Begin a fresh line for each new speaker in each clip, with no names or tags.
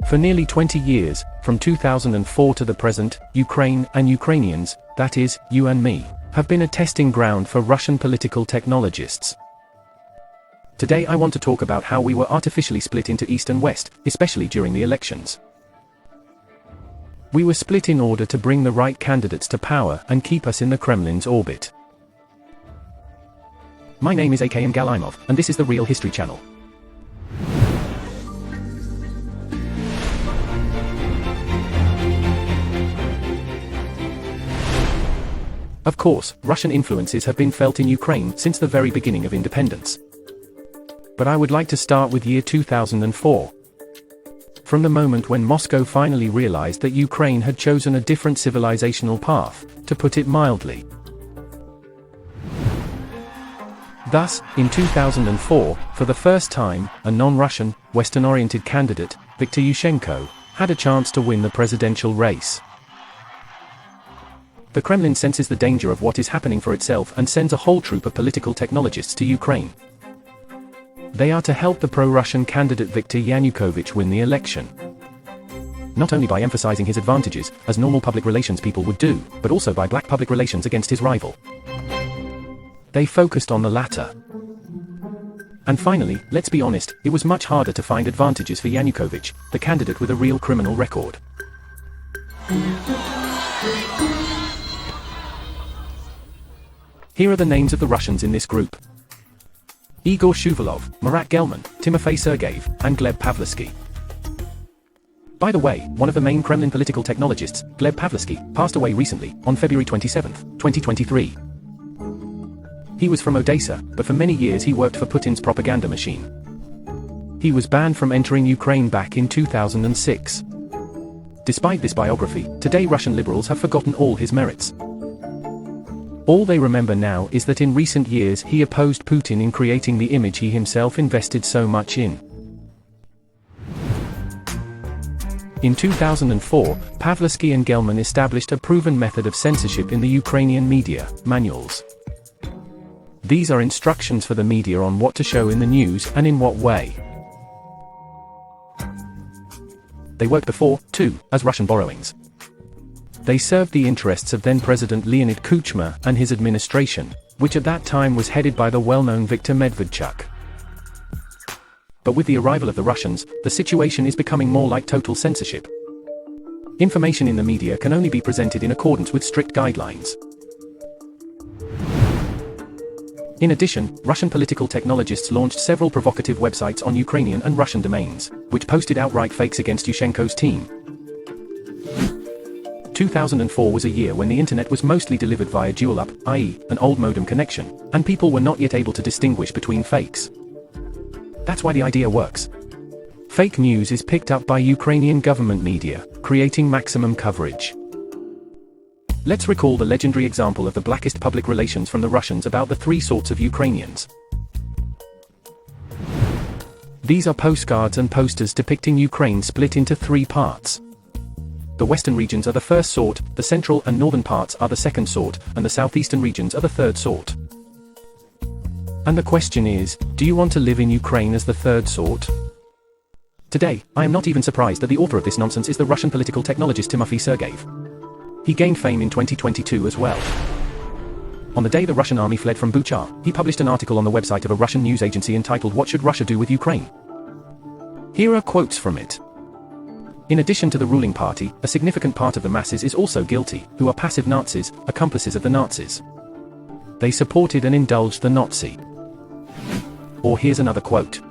For nearly 20 years, from 2004 to the present, Ukraine and Ukrainians, that is, you and me, have been a testing ground for Russian political technologists. Today I want to talk about how we were artificially split into East and West, especially during the elections. We were split in order to bring the right candidates to power and keep us in the Kremlin's orbit. My name is Akim Galimov, and this is the Real History Channel. Of course, Russian influences have been felt in Ukraine since the very beginning of independence. But I would like to start with year 2004. From the moment when Moscow finally realized that Ukraine had chosen a different civilizational path, to put it mildly. Thus, in 2004, for the first time, a non-Russian, Western-oriented candidate, Viktor Yushchenko, had a chance to win the presidential race. The Kremlin senses the danger of what is happening for itself and sends a whole troop of political technologists to Ukraine. They are to help the pro-Russian candidate Viktor Yanukovych win the election. Not only by emphasizing his advantages, as normal public relations people would do, but also by black public relations against his rival. They focused on the latter. And finally, let's be honest, it was much harder to find advantages for Yanukovych, the candidate with a real criminal record. Here are the names of the Russians in this group: Igor Shuvalov, Marat Gelman, Timofey Sergeev, and Gleb Pavlovsky. By the way, one of the main Kremlin political technologists, Gleb Pavlovsky, passed away recently, on February 27, 2023. He was from Odessa, but for many years he worked for Putin's propaganda machine. He was banned from entering Ukraine back in 2006. Despite this biography, today Russian liberals have forgotten all his merits. All they remember now is that in recent years he opposed Putin in creating the image he himself invested so much in. In 2004, Pavlovsky and Gelman established a proven method of censorship in the Ukrainian media, manuals. These are instructions for the media on what to show in the news and in what way. They worked before, too, as Russian borrowings. They served the interests of then-President Leonid Kuchma and his administration, which at that time was headed by the well-known Viktor Medvedchuk. But with the arrival of the Russians, the situation is becoming more like total censorship. Information in the media can only be presented in accordance with strict guidelines. In addition, Russian political technologists launched several provocative websites on Ukrainian and Russian domains, which posted outright fakes against Yushchenko's team. 2004 was a year when the internet was mostly delivered via dual-up, i.e., an old modem connection, and people were not yet able to distinguish between fakes. That's why the idea works. Fake news is picked up by Ukrainian government media, creating maximum coverage. Let's recall the legendary example of the blackest public relations from the Russians about the three sorts of Ukrainians. These are postcards and posters depicting Ukraine split into three parts. The western regions are the first sort, the central and northern parts are the second sort, and the southeastern regions are the third sort. And the question is, do you want to live in Ukraine as the third sort? Today, I am not even surprised that the author of this nonsense is the Russian political technologist Timofey Sergeev. He gained fame in 2022 as well. On the day the Russian army fled from Bucha, he published an article on the website of a Russian news agency entitled "What Should Russia Do with Ukraine?" Here are quotes from it. In addition to the ruling party, a significant part of the masses is also guilty, who are passive Nazis, accomplices of the Nazis. They supported and indulged the Nazi. Or here's another quote.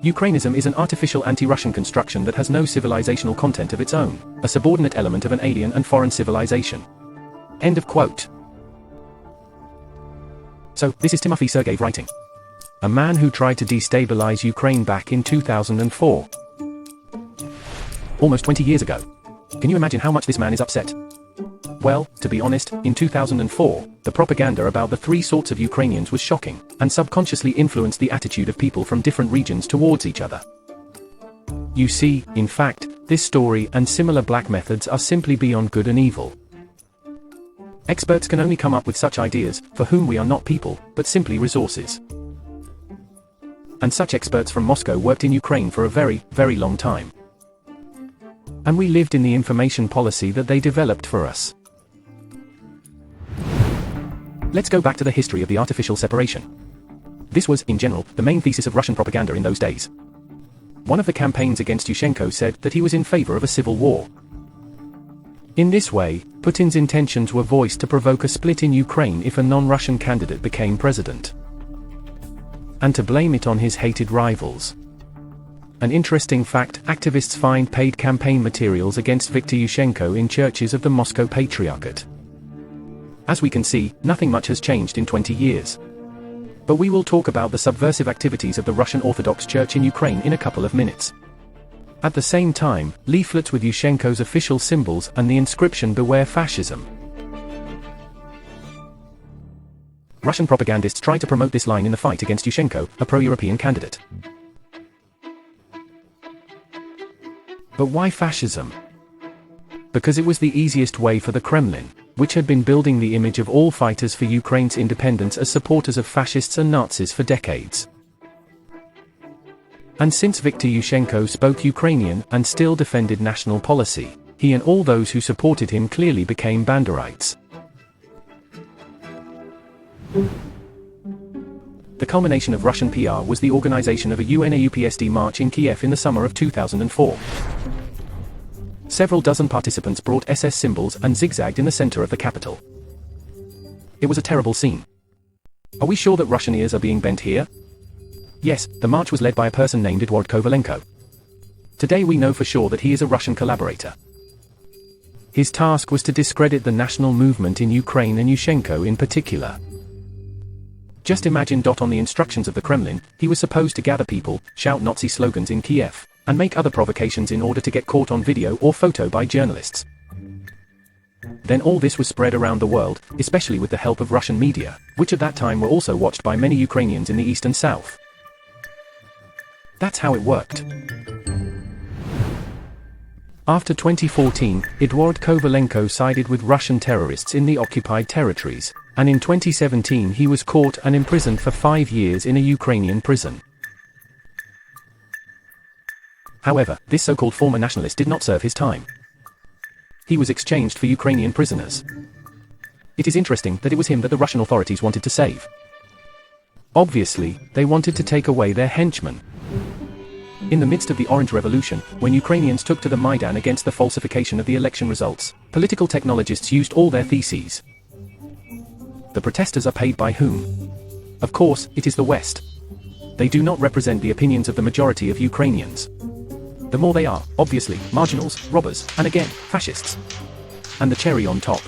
Ukrainism is an artificial anti-Russian construction that has no civilizational content of its own, a subordinate element of an alien and foreign civilization. End of quote. So, this is Timofey Sergeev writing. A man who tried to destabilize Ukraine back in 2004. Almost 20 years ago. Can you imagine how much this man is upset? Well, to be honest, in 2004, the propaganda about the three sorts of Ukrainians was shocking, and subconsciously influenced the attitude of people from different regions towards each other. You see, in fact, this story and similar black methods are simply beyond good and evil. Experts can only come up with such ideas, for whom we are not people, but simply resources. And such experts from Moscow worked in Ukraine for a very, very long time. And we lived in the information policy that they developed for us. Let's go back to the history of the artificial separation. This was, in general, the main thesis of Russian propaganda in those days. One of the campaigns against Yushchenko said that he was in favor of a civil war. In this way, Putin's intentions were voiced to provoke a split in Ukraine if a non-Russian candidate became president, and to blame it on his hated rivals. An interesting fact: activists find paid campaign materials against Viktor Yushchenko in churches of the Moscow Patriarchate. As we can see, nothing much has changed in 20 years. But we will talk about the subversive activities of the Russian Orthodox Church in Ukraine in a couple of minutes. At the same time, leaflets with Yushchenko's official symbols and the inscription "Beware Fascism." Russian propagandists try to promote this line in the fight against Yushchenko, a pro-European candidate. But why fascism? Because it was the easiest way for the Kremlin, which had been building the image of all fighters for Ukraine's independence as supporters of fascists and Nazis for decades. And since Viktor Yushchenko spoke Ukrainian and still defended national policy, he and all those who supported him clearly became Banderites. The culmination of Russian PR was the organization of a UNAUPSD march in Kiev in the summer of 2004. Several dozen participants brought SS symbols and zigzagged in the center of the capital. It was a terrible scene. Are we sure that Russian ears are being bent here? Yes, the march was led by a person named Igor Kovalenko. Today we know for sure that he is a Russian collaborator. His task was to discredit the national movement in Ukraine and Yushchenko in particular. Just imagine. On the instructions of the Kremlin, he was supposed to gather people, shout Nazi slogans in Kiev, and make other provocations in order to get caught on video or photo by journalists. Then all this was spread around the world, especially with the help of Russian media, which at that time were also watched by many Ukrainians in the east and south. That's how it worked. After 2014, Eduard Kovalenko sided with Russian terrorists in the occupied territories, and in 2017 he was caught and imprisoned for 5 years in a Ukrainian prison. However, this so-called former nationalist did not serve his time. He was exchanged for Ukrainian prisoners. It is interesting that it was him that the Russian authorities wanted to save. Obviously, they wanted to take away their henchman. In the midst of the Orange Revolution, when Ukrainians took to the Maidan against the falsification of the election results, political technologists used all their theses. The protesters are paid by whom? Of course, it is the West. They do not represent the opinions of the majority of Ukrainians. The more they are, obviously, marginals, robbers, and again, fascists. And the cherry on top.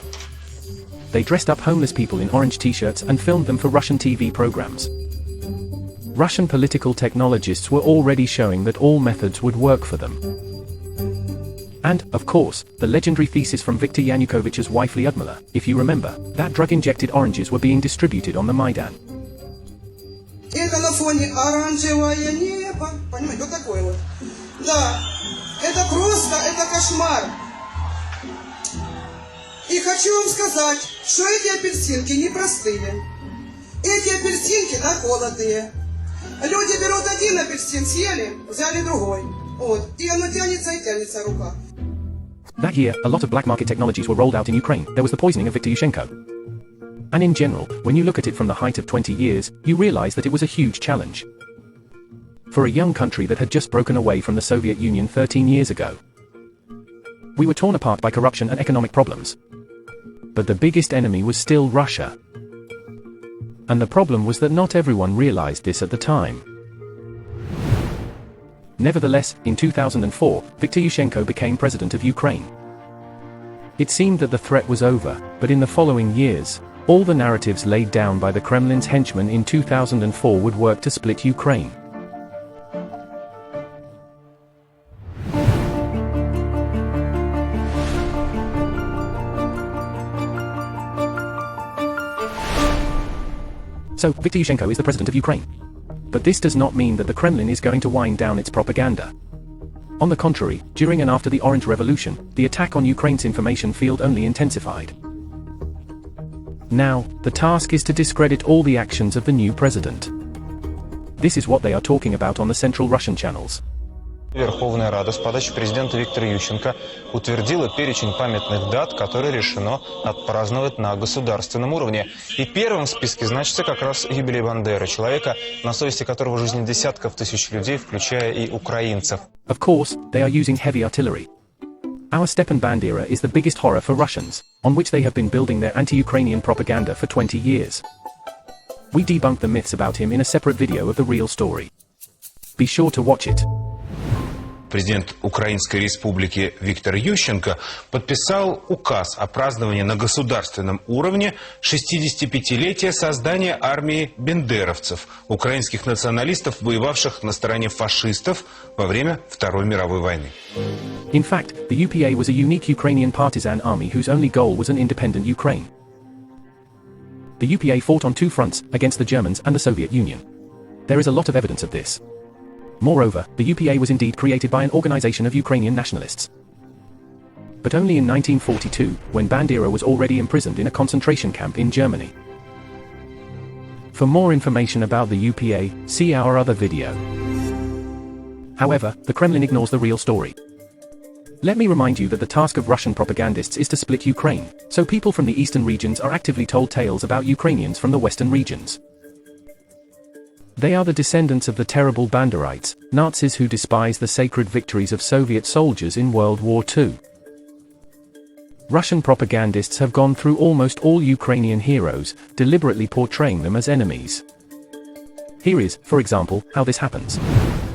They dressed up homeless people in orange t-shirts and filmed them for Russian TV programs. Russian political technologists were already showing that all methods would work for them. And, of course, the legendary thesis from Viktor Yanukovych's wife Lyudmila, if you remember, that drug-injected oranges were being distributed on the Maidan.
Это на фоне оранжевое небо, понимаете, вот такое вот. Да, это просто, это кошмар. И хочу вам сказать, что эти апельсинки непростые. Эти апельсинки наколотые. Люди берут один апельсин, съели, взяли другой. Вот, и оно тянется и тянется рука.
That year, a lot of black market technologies were rolled out in Ukraine. There was the poisoning of Viktor Yushchenko. And in general, when you look at it from the height of 20 years, you realize that it was a huge challenge. For a young country that had just broken away from the Soviet Union 13 years ago. We were torn apart by corruption and economic problems. But the biggest enemy was still Russia. And the problem was that not everyone realized this at the time. Nevertheless, in 2004, Viktor Yushchenko became president of Ukraine. It seemed that the threat was over, but in the following years, all the narratives laid down by the Kremlin's henchmen in 2004 would work to split Ukraine. So, Viktor Yushchenko is the president of Ukraine. But this does not mean that the Kremlin is going to wind down its propaganda. On the contrary, during and after the Orange Revolution, the attack on Ukraine's information field only intensified. Now, the task is to discredit all the actions of the new president. This is what they are talking about on the central Russian channels.
Верховная Рада с подачи президента Виктора Ющенко утвердила перечень памятных дат, которые решено отпраздновать на государственном уровне. И первым в списке значится как раз юбилей Бандеры, человека, на совести которого жизни десятков тысяч людей, включая и украинцев.
Of course, they are using heavy artillery. Our Stepan Bandera is the biggest horror for Russians, on which they have been building their anti-Ukrainian propaganda for 20 years. We debunked the myths about him in a separate video of the real story. Be sure to watch it.
Президент Украинской Республики Виктор Ющенко подписал указ о праздновании на государственном уровне 65-летия создания армии бендеровцев, украинских националистов, воевавших на стороне фашистов во время Второй мировой войны.
In fact, the UPA was a unique Ukrainian partisan army whose only goal was an independent Ukraine. The UPA fought on two fronts, against the Germans and the Soviet Union. There is a lot of evidence of this. Moreover, the UPA was indeed created by an organization of Ukrainian nationalists. But only in 1942, when Bandera was already imprisoned in a concentration camp in Germany. For more information about the UPA, see our other video. However, the Kremlin ignores the real story. Let me remind you that the task of Russian propagandists is to split Ukraine, so people from the eastern regions are actively told tales about Ukrainians from the western regions. They are the descendants of the terrible Banderites, Nazis who despise the sacred victories of Soviet soldiers in World War II. Russian propagandists have gone through almost all Ukrainian heroes, deliberately portraying them as enemies. Here is, for example, how this happens.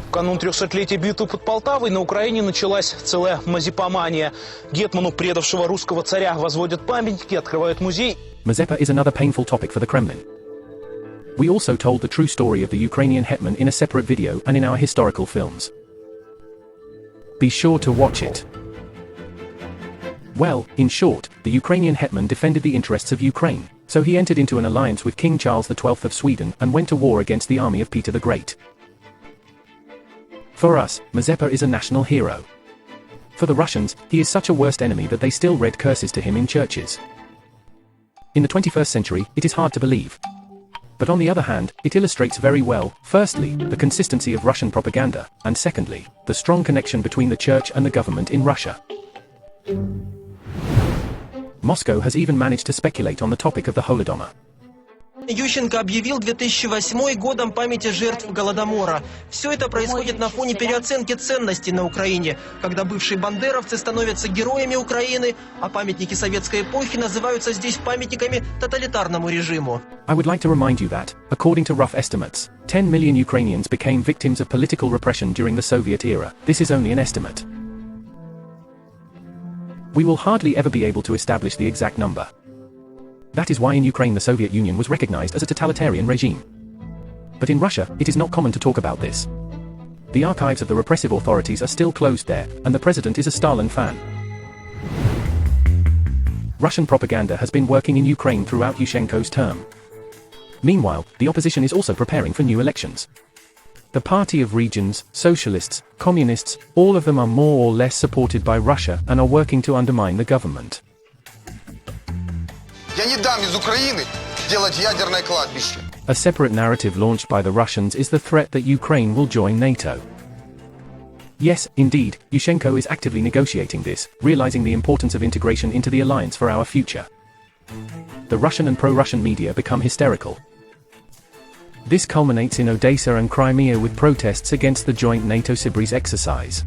В канун 300-летия битвы под Полтавой на Украине началась целая мазепомания. Гетману, предавшего русского царя, возводят памятники, открывают музей.
Mazepa is another painful topic for the Kremlin. We also told the true story of the Ukrainian hetman in a separate video and in our historical films. Be sure to watch it. Well, in short, the Ukrainian hetman defended the interests of Ukraine, so he entered into an alliance with King Charles XII of Sweden and went to war against the army of Peter the Great. For us, Mazepa is a national hero. For the Russians, he is such a worst enemy that they still read curses to him in churches. In the 21st century, it is hard to believe. But on the other hand, it illustrates very well, firstly, the consistency of Russian propaganda, and secondly, the strong connection between the church and the government in Russia. Moscow has even managed to speculate on the topic of the Holodomor.
Ющенко объявил 2008 годом памяти жертв Голодомора. Все это происходит на фоне переоценки ценностей на Украине, когда бывшие бандеровцы становятся героями Украины, а памятники советской эпохи называются здесь памятниками тоталитарному режиму.
I would like to remind you that, according to rough estimates, 10 million Ukrainians became victims of political repression during the Soviet era. This is only an estimate. We will hardly ever be able to establish the exact number. That is why in Ukraine the Soviet Union was recognized as a totalitarian regime. But in Russia, it is not common to talk about this. The archives of the repressive authorities are still closed there, and the president is a Stalin fan. Russian propaganda has been working in Ukraine throughout Yushchenko's term. Meanwhile, the opposition is also preparing for new elections. The Party of Regions, Socialists, Communists, all of them are more or less supported by Russia and are working to undermine the government.
Я не дам из Украины делать ядерное кладбище.
A separate narrative launched by the Russians is the threat that Ukraine will join NATO. Yes, indeed, Yushchenko is actively negotiating this, realizing the importance of integration into the alliance for our future. The Russian and pro-Russian media become hysterical. This culminates in Odessa and Crimea with protests against the joint NATO-Sibris exercise.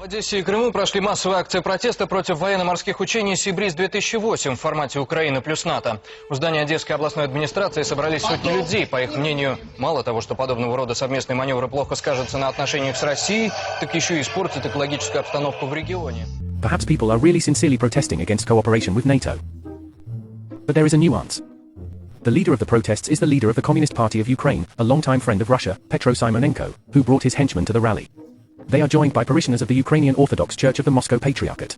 В Одессе и Крыму прошли массовые акции протеста против военно-морских учений «Сибриз-2008» в формате Украины плюс НАТО. У здания Одесской областной администрации собрались сотни людей. По их мнению, мало того, что подобного рода совместные маневры плохо скажутся на отношениях с Россией, так еще и испортят экологическую обстановку в регионе.
Perhaps people are really sincerely protesting against cooperation with NATO. But there is a nuance. The leader of the protests is the leader of the Communist Party of Ukraine, a longtime friend of Russia, Petro Simonenko, who brought his henchmen to the rally. They are joined by parishioners of the Ukrainian Orthodox Church of the Moscow Patriarchate.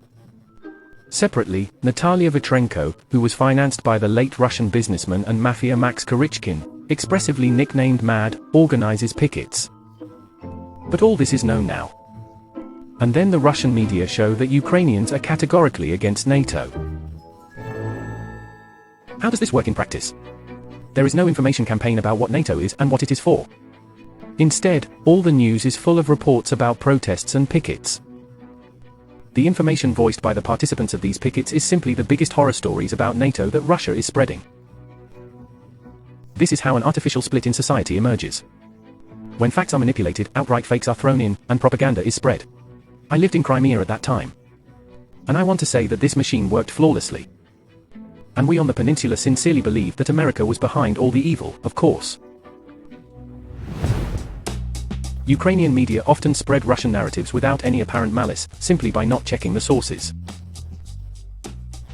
Separately, Natalia Vitrenko, who was financed by the late Russian businessman and mafia Max Korichkin, expressively nicknamed MAD, organizes pickets. But all this is known now. And then the Russian media show that Ukrainians are categorically against NATO. How does this work in practice? There is no information campaign about what NATO is and what it is for. Instead, all the news is full of reports about protests and pickets. The information voiced by the participants of these pickets is simply the biggest horror stories about NATO that Russia is spreading. This is how an artificial split in society emerges. When facts are manipulated, outright fakes are thrown in, and propaganda is spread. I lived in Crimea at that time. And I want to say that this machine worked flawlessly. And we on the peninsula sincerely believed that America was behind all the evil, of course. Ukrainian media often spread Russian narratives without any apparent malice, simply by not checking the sources.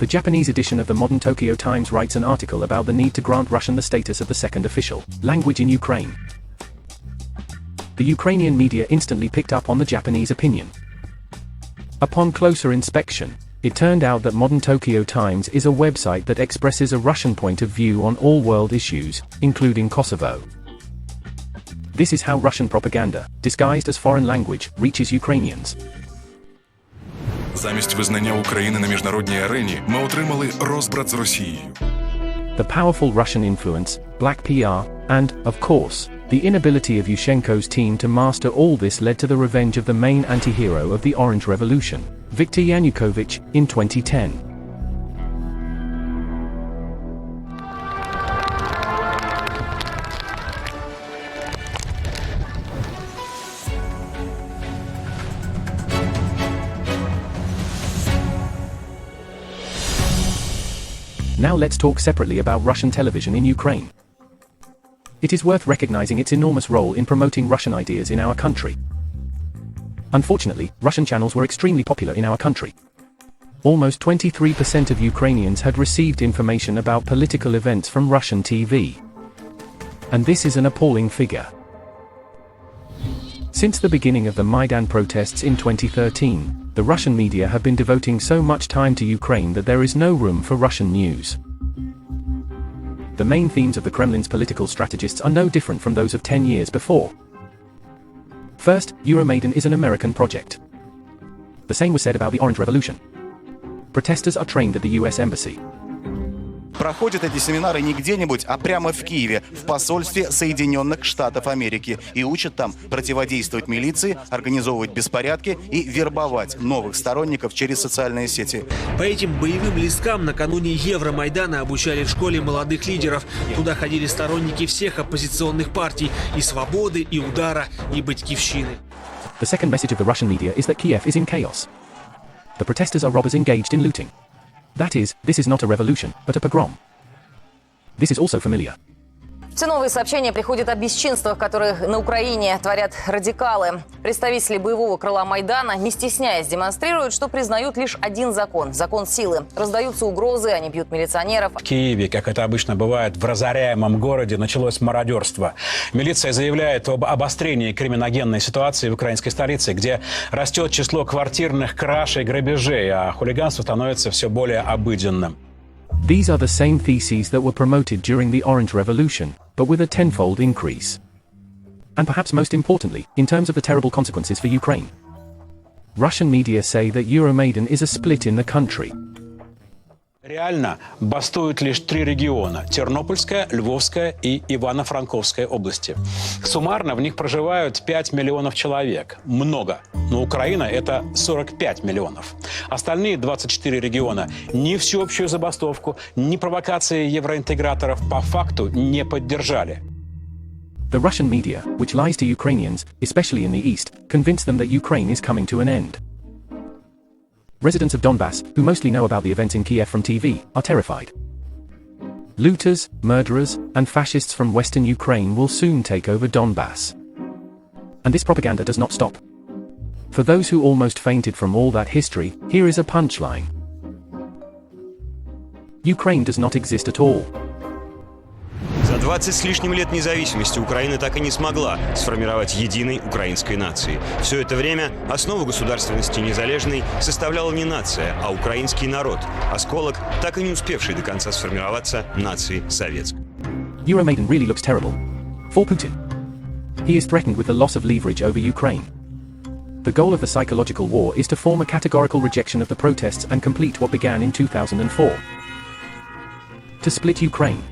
The Japanese edition of the modern Tokyo Times writes an article about the need to grant Russian the status of the second official language in Ukraine. The Ukrainian media instantly picked up on the Japanese opinion. Upon closer inspection, it turned out that modern Tokyo Times is a website that expresses a Russian point of view on all world issues, including Kosovo. This is how Russian propaganda, disguised as foreign language, reaches Ukrainians.
Замість визнання України на міжнародній арені, ми отримали розбрат з Росією.
The powerful Russian influence, black PR, and, of course, the inability of Yushchenko's team to master all this led to the revenge of the main anti-hero of the Orange Revolution, Viktor Yanukovych, in 2010. Now let's talk separately about Russian television in Ukraine. It is worth recognizing its enormous role in promoting Russian ideas in our country. Unfortunately, Russian channels were extremely popular in our country. Almost 23% of Ukrainians had received information about political events from Russian TV. And this is an appalling figure. Since the beginning of the Maidan protests in 2013, the Russian media have been devoting so much time to Ukraine that there is no room for Russian news. The main themes of the Kremlin's political strategists are no different from those of 10 years before. First, Euromaidan is an American project. The same was said about the Orange Revolution. Protesters are trained at the US Embassy.
Проходят эти семинары не где-нибудь, а прямо в Киеве, в посольстве Соединенных Штатов Америки. И учат там противодействовать милиции, организовывать беспорядки и вербовать новых сторонников через социальные сети.
По этим боевым листкам накануне Евромайдана обучали в школе молодых лидеров. Туда ходили сторонники всех оппозиционных партий, и «Свободы», и «Удара», и «Батькивщины».
The second message of the Russian media is that Kiev is in chaos. The protesters are robbers engaged in looting. That is, this is not a revolution, but a pogrom. This is also familiar.
Все новые сообщения приходят о бесчинствах, которые на Украине творят радикалы. Представители боевого крыла Майдана, не стесняясь, демонстрируют, что признают лишь один закон – закон силы. Раздаются угрозы, они бьют милиционеров.
В Киеве, как это обычно бывает в разоряемом городе, началось мародерство. Милиция заявляет об обострении криминогенной ситуации в украинской столице, где растет число квартирных краж и грабежей, а хулиганство становится все более обыденным.
These are the same theses that were promoted during the Orange Revolution, but with a tenfold increase. And perhaps most importantly, in terms of the terrible consequences for Ukraine. Russian media say that Euromaidan is a split in the country.
Реально бастуют лишь 3 региона – Тернопольская, Львовская и Ивано-Франковская области. Суммарно в них проживают 5 миллионов человек. Много. Но Украина – это 45 миллионов. Остальные 24 региона ни всеобщую забастовку, ни провокации евроинтеграторов по факту не поддержали.
The Russian media, which lies to Ukrainians, especially in the east, convince them that Ukraine is coming to an end. Residents of Donbass, who mostly know about the events in Kiev from TV, are terrified. Looters, murderers, and fascists from western Ukraine will soon take over Donbass. And this propaganda does not stop. For those who almost fainted from all that history, here is a punchline. Ukraine does not exist at all.
За 20 с лишним лет независимости Украина так и не смогла сформировать единой украинской нации. Все это время основу государственности незалежной составляла не нация, а украинский народ, осколок, так и не успевший до конца сформироваться нации советской.
Euromaidan really looks terrible. For Putin. He is threatened with the loss of leverage over Ukraine. The goal of the psychological war is to form a categorical rejection of the protests and complete what began in 2004. To split Ukraine.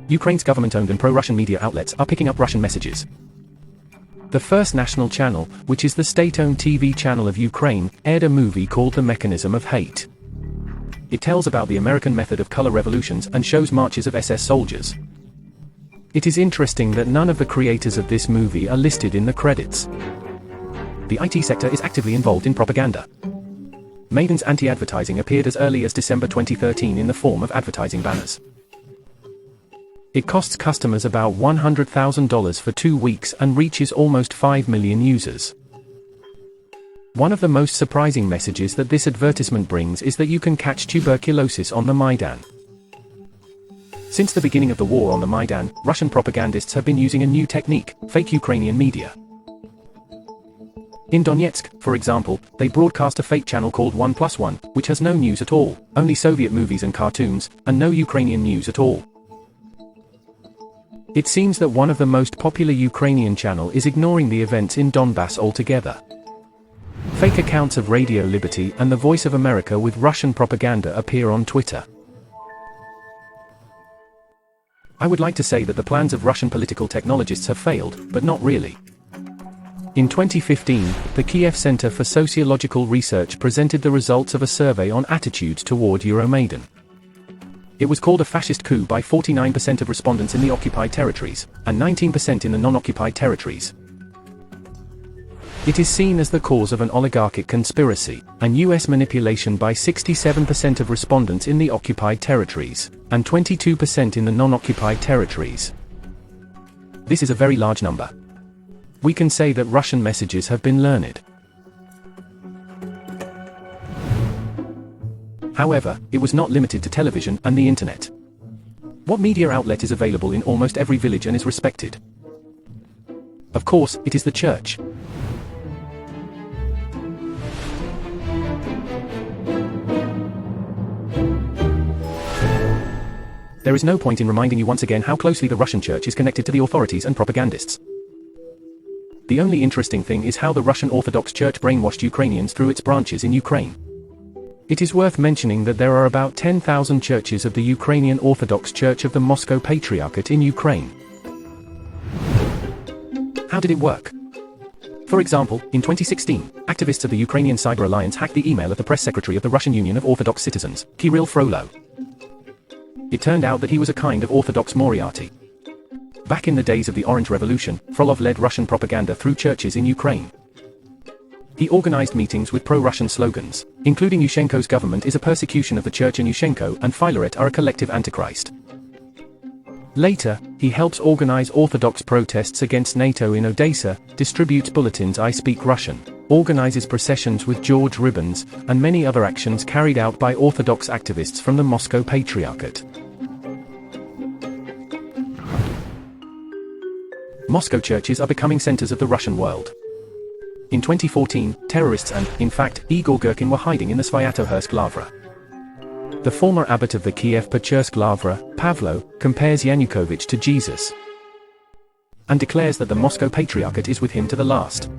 Ukraine's government-owned and pro-Russian media outlets are picking up Russian messages. The first national channel, which is the state-owned TV channel of Ukraine, aired a movie called The Mechanism of Hate. It tells about the American method of color revolutions and shows marches of SS soldiers. It is interesting that none of the creators of this movie are listed in the credits. The IT sector is actively involved in propaganda. Maidan's anti-advertising appeared as early as December 2013 in the form of advertising banners. It costs customers about $100,000 for 2 weeks and reaches almost 5 million users. One of the most surprising messages that this advertisement brings is that you can catch tuberculosis on the Maidan. Since the beginning of the war on the Maidan, Russian propagandists have been using a new technique, fake Ukrainian media. In Donetsk, for example, they broadcast a fake channel called 1+1, which has no news at all, only Soviet movies and cartoons, and no Ukrainian news at all. It seems that one of the most popular Ukrainian channel is ignoring the events in Donbass altogether. Fake accounts of Radio Liberty and the Voice of America with Russian propaganda appear on Twitter. I would like to say that the plans of Russian political technologists have failed, but not really. In 2015, the Kiev Center for Sociological Research presented the results of a survey on attitudes toward Euromaidan. It was called a fascist coup by 49% of respondents in the occupied territories, and 19% in the non-occupied territories. It is seen as the cause of an oligarchic conspiracy, and US manipulation by 67% of respondents in the occupied territories, and 22% in the non-occupied territories. This is a very large number. We can say that Russian messages have been learned. However, it was not limited to television and the internet. What media outlet is available in almost every village and is respected? Of course, it is the church. There is no point in reminding you once again how closely the Russian church is connected to the authorities and propagandists. The only interesting thing is how the Russian Orthodox Church brainwashed Ukrainians through its branches in Ukraine. It is worth mentioning that there are about 10,000 churches of the Ukrainian Orthodox Church of the Moscow Patriarchate in Ukraine. How did it work? For example, in 2016, activists of the Ukrainian Cyber Alliance hacked the email of the press secretary of the Russian Union of Orthodox Citizens, Kirill Frollo. It turned out that he was a kind of Orthodox Moriarty. Back in the days of the Orange Revolution, Frolov led Russian propaganda through churches in Ukraine. He organized meetings with pro-Russian slogans, including Yushchenko's government is a persecution of the church and Yushchenko and Filaret are a collective antichrist. Later, he helps organize Orthodox protests against NATO in Odessa, distributes bulletins I Speak Russian, organizes processions with George ribbons, and many other actions carried out by Orthodox activists from the Moscow Patriarchate. Moscow churches are becoming centers of the Russian world. In 2014, terrorists and, in fact, Igor Girkin were hiding in the Sviatohorsk Lavra. The former abbot of the Kiev-Pechersk Lavra, Pavlo, compares Yanukovych to Jesus and declares that the Moscow Patriarchate is with him to the last.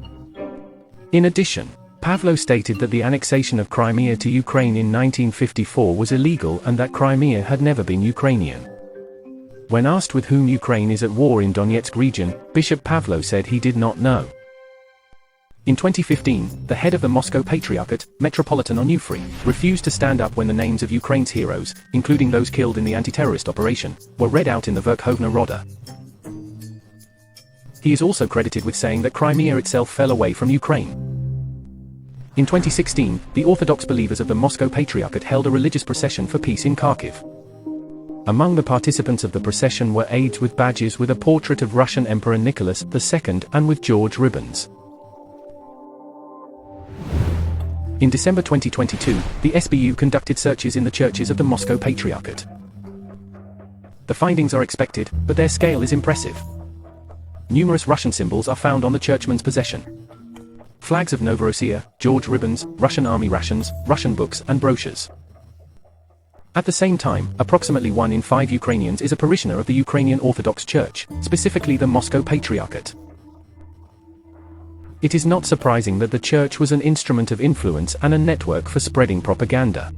In addition, Pavlo stated that the annexation of Crimea to Ukraine in 1954 was illegal and that Crimea had never been Ukrainian. When asked with whom Ukraine is at war in Donetsk region, Bishop Pavlo said he did not know. In 2015, the head of the Moscow Patriarchate, Metropolitan Onufry, refused to stand up when the names of Ukraine's heroes, including those killed in the anti-terrorist operation, were read out in the Verkhovna Rada. He is also credited with saying that Crimea itself fell away from Ukraine. In 2016, the Orthodox believers of the Moscow Patriarchate held a religious procession for peace in Kharkiv. Among the participants of the procession were aides with badges with a portrait of Russian Emperor Nicholas II and with George ribbons. In December 2022, the SBU conducted searches in the churches of the Moscow Patriarchate. The findings are expected, but their scale is impressive. Numerous Russian symbols are found on the churchman's possession. Flags of Novorossiya, George ribbons, Russian army rations, Russian books and brochures. At the same time, approximately 1 in 5 Ukrainians is a parishioner of the Ukrainian Orthodox Church, specifically the Moscow Patriarchate. It is not surprising that the church was an instrument of influence and a network for spreading propaganda.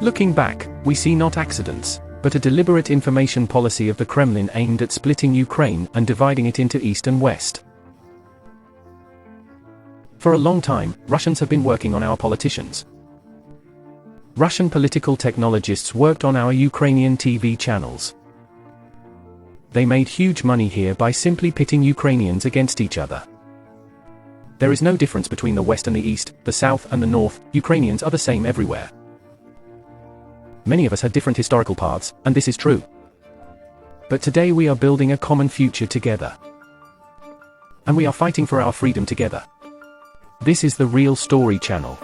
Looking back, we see not accidents, but a deliberate information policy of the Kremlin aimed at splitting Ukraine and dividing it into East and West. For a long time, Russians have been working on our politicians. Russian political technologists worked on our Ukrainian TV channels. They made huge money here by simply pitting Ukrainians against each other. There is no difference between the West and the East, the South and the North. Ukrainians are the same everywhere. Many of us had different historical paths, and this is true. But today we are building a common future together. And we are fighting for our freedom together. This is the Real Story channel.